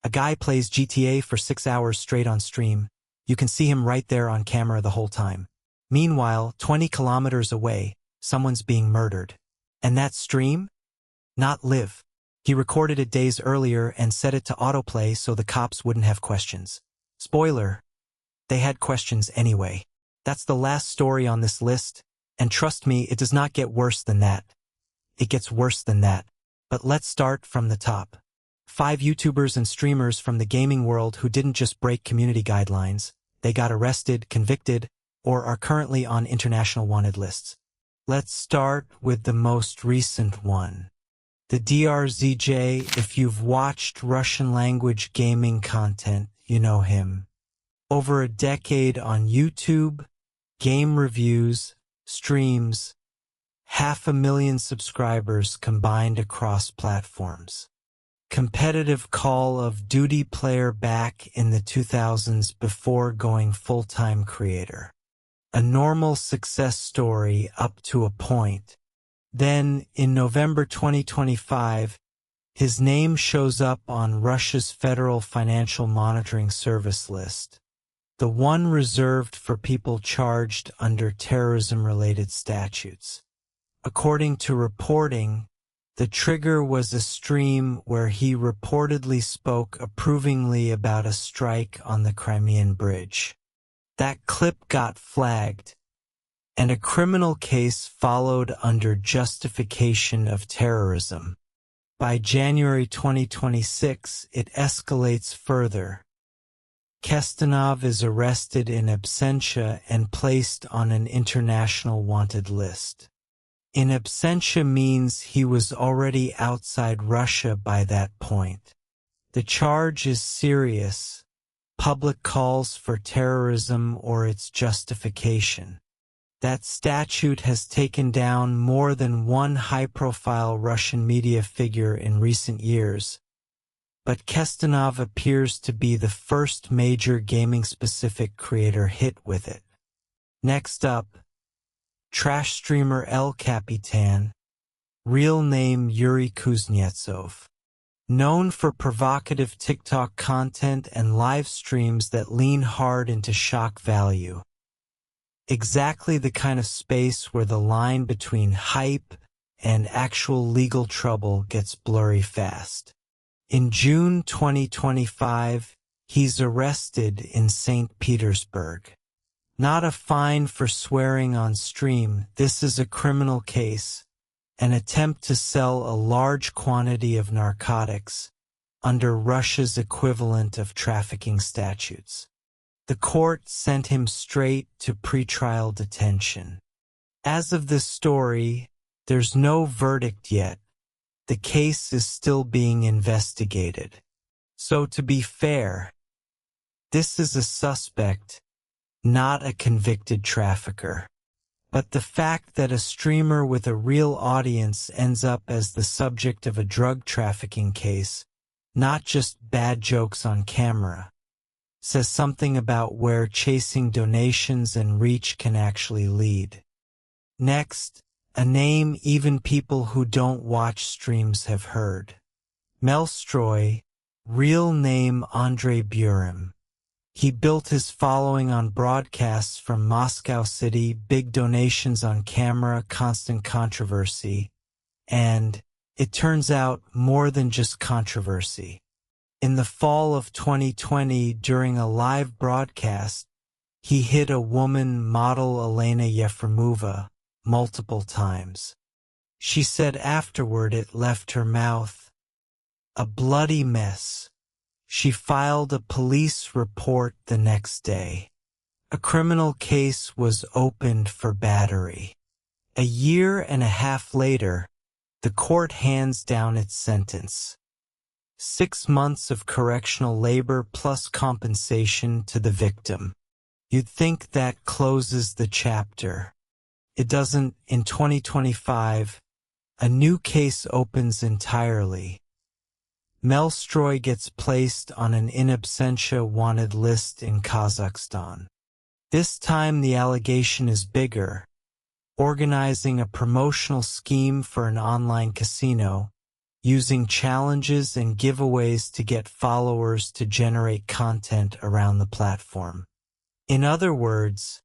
A guy plays GTA for 6 hours straight on stream. You can see him right there on camera the whole time. Meanwhile, 20 kilometers away, someone's being murdered. And that stream? Not live. He recorded it days earlier and set it to autoplay so the cops wouldn't have questions. Spoiler, they had questions anyway. That's the last story on this list, and trust me, it does not get worse than that. It gets worse than that. But let's start from the top. 5 YouTubers and streamers from the gaming world who didn't just break community guidelines, they got arrested, convicted, or are currently on international wanted lists. Let's start with the most recent one. The TheDRZJ, if you've watched Russian-language gaming content, you know him. Over a decade on YouTube, game reviews, streams, 500,000 subscribers combined across platforms. Competitive Call of Duty player back in the 2000s before going full-time creator. A normal success story up to a point. Then, in November 2025, his name shows up on Russia's Federal Financial Monitoring Service list. The one reserved for people charged under terrorism-related statutes. According to reporting, the trigger was a stream where he reportedly spoke approvingly about a strike on the Crimean Bridge. That clip got flagged, and a criminal case followed under justification of terrorism. By January 2026, it escalates further. Khestanov is arrested in absentia and placed on an international wanted list. In absentia means he was already outside Russia by that point. The charge is serious. Public calls for terrorism or its justification. That statute has taken down more than one high-profile Russian media figure in recent years, but Khestanov appears to be the first major gaming-specific creator hit with it. Next up, trash streamer El Capitan, real name Yuri Kuznetsov. Known for provocative TikTok content and live streams that lean hard into shock value. Exactly the kind of space where the line between hype and actual legal trouble gets blurry fast. In June 2025, he's arrested in St. Petersburg. Not a fine for swearing on stream, this is a criminal case, an attempt to sell a large quantity of narcotics under Russia's equivalent of trafficking statutes. The court sent him straight to pretrial detention. As of this story, there's no verdict yet. The case is still being investigated. So to be fair, this is a suspect, not a convicted trafficker. But the fact that a streamer with a real audience ends up as the subject of a drug trafficking case, not just bad jokes on camera, says something about where chasing donations and reach can actually lead. Next, a name even people who don't watch streams have heard. Mellstroy, real name Andrey Burim. He built his following on broadcasts from Moscow City, big donations on camera, constant controversy, and, it turns out, more than just controversy. In the fall of 2020, during a live broadcast, he hit a woman, model Elena Yefremova, multiple times. She said afterward it left her mouth a bloody mess. She filed a police report the next day. A criminal case was opened for battery. A year and a half later, the court hands down its sentence. 6 months of correctional labor plus compensation to the victim. You'd think that closes the chapter. It doesn't. In 2025, a new case opens entirely. Mellstroy gets placed on an in absentia wanted list in Kazakhstan. This time the allegation is bigger. Organizing a promotional scheme for an online casino, using challenges and giveaways to get followers to generate content around the platform. In other words,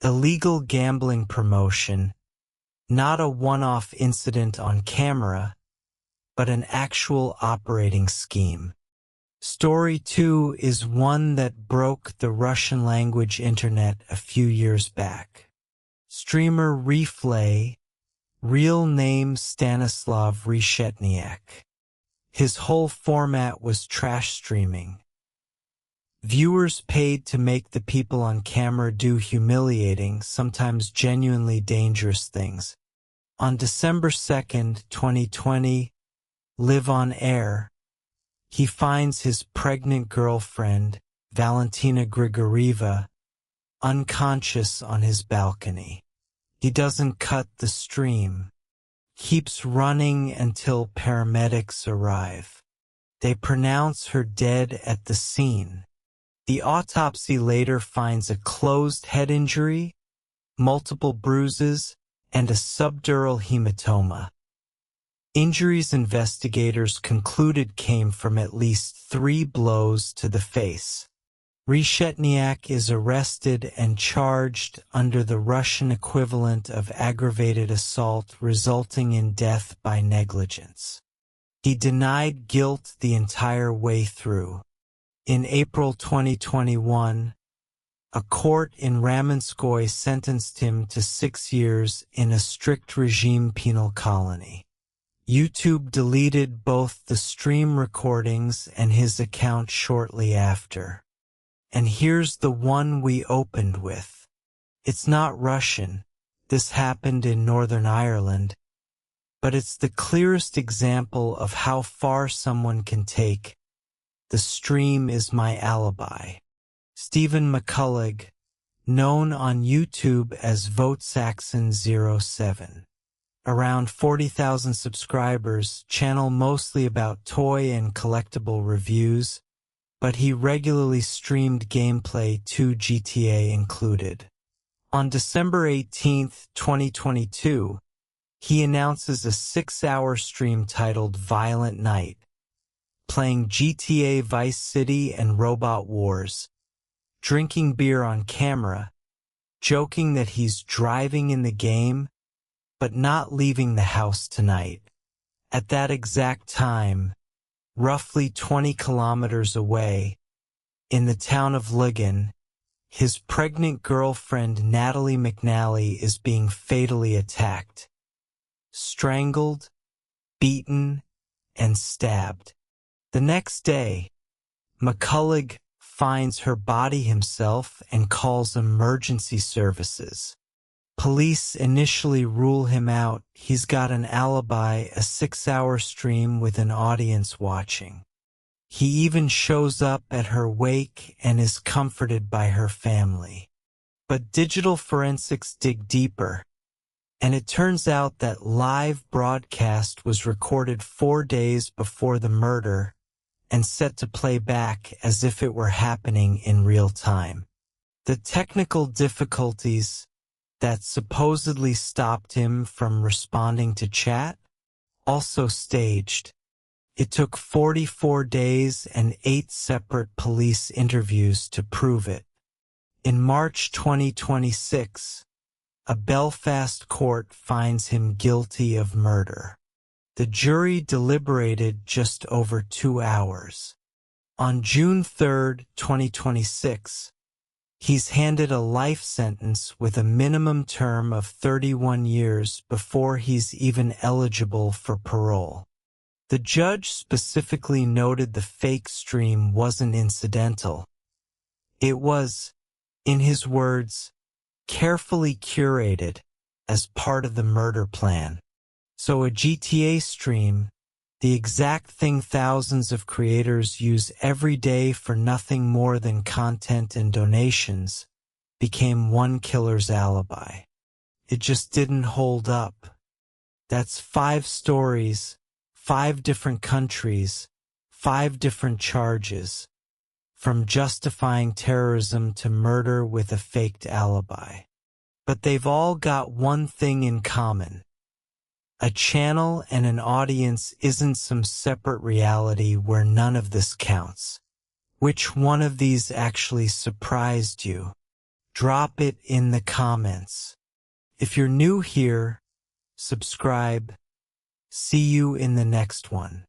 illegal gambling promotion, not a one-off incident on camera, but an actual operating scheme. Story 2 is one that broke the Russian-language internet a few years back. Streamer Reeflay, real name Stanislav Reshetnyak. His whole format was trash streaming. Viewers paid to make the people on camera do humiliating, sometimes genuinely dangerous things. On December 2nd, 2020, live on air, he finds his pregnant girlfriend, Valentina Grigorieva, unconscious on his balcony. He doesn't cut the stream, keeps running until paramedics arrive. They pronounce her dead at the scene. The autopsy later finds a closed head injury, multiple bruises, and a subdural hematoma. Injuries investigators concluded came from at least 3 blows to the face. Reshetnyak is arrested and charged under the Russian equivalent of aggravated assault resulting in death by negligence. He denied guilt the entire way through. In April 2021, a court in Ramenskoye sentenced him to 6 years in a strict regime penal colony. YouTube deleted both the stream recordings and his account shortly after. And here's the one we opened with. It's not Russian. This happened in Northern Ireland. But it's the clearest example of how far someone can take. The stream is my alibi. Stephen McCullagh, known on YouTube as VoteSaxon07. Around 40,000 subscribers, channel mostly about toy and collectible reviews, but he regularly streamed gameplay, 2 GTA included. On December 18, 2022, he announces a 6-hour stream titled Violent Night, playing GTA Vice City and Robot Wars, drinking beer on camera, joking that he's driving in the game, but not leaving the house tonight. At that exact time, roughly 20 kilometers away, in the town of Ligon, his pregnant girlfriend Natalie McNally is being fatally attacked, strangled, beaten, and stabbed. The next day, McCullagh finds her body himself and calls emergency services. Police initially rule him out. He's got an alibi, a 6-hour stream with an audience watching. He even shows up at her wake and is comforted by her family. But digital forensics dig deeper, and it turns out that live broadcast was recorded 4 days before the murder and set to play back as if it were happening in real time. The technical difficulties that supposedly stopped him from responding to chat, also staged. It took 44 days and 8 separate police interviews to prove it. In March 2026, a Belfast court finds him guilty of murder. The jury deliberated just over 2 hours. On June 3, 2026, he's handed a life sentence with a minimum term of 31 years before he's even eligible for parole. The judge specifically noted the fake stream wasn't incidental. It was, in his words, carefully curated as part of the murder plan. So a GTA stream, the exact thing thousands of creators use every day for nothing more than content and donations, became one killer's alibi. It just didn't hold up. That's 5 stories, 5 different countries, 5 different charges, from justifying terrorism to murder with a faked alibi. But they've all got one thing in common. A channel and an audience isn't some separate reality where none of this counts. Which one of these actually surprised you? Drop it in the comments. If you're new here, subscribe. See you in the next one.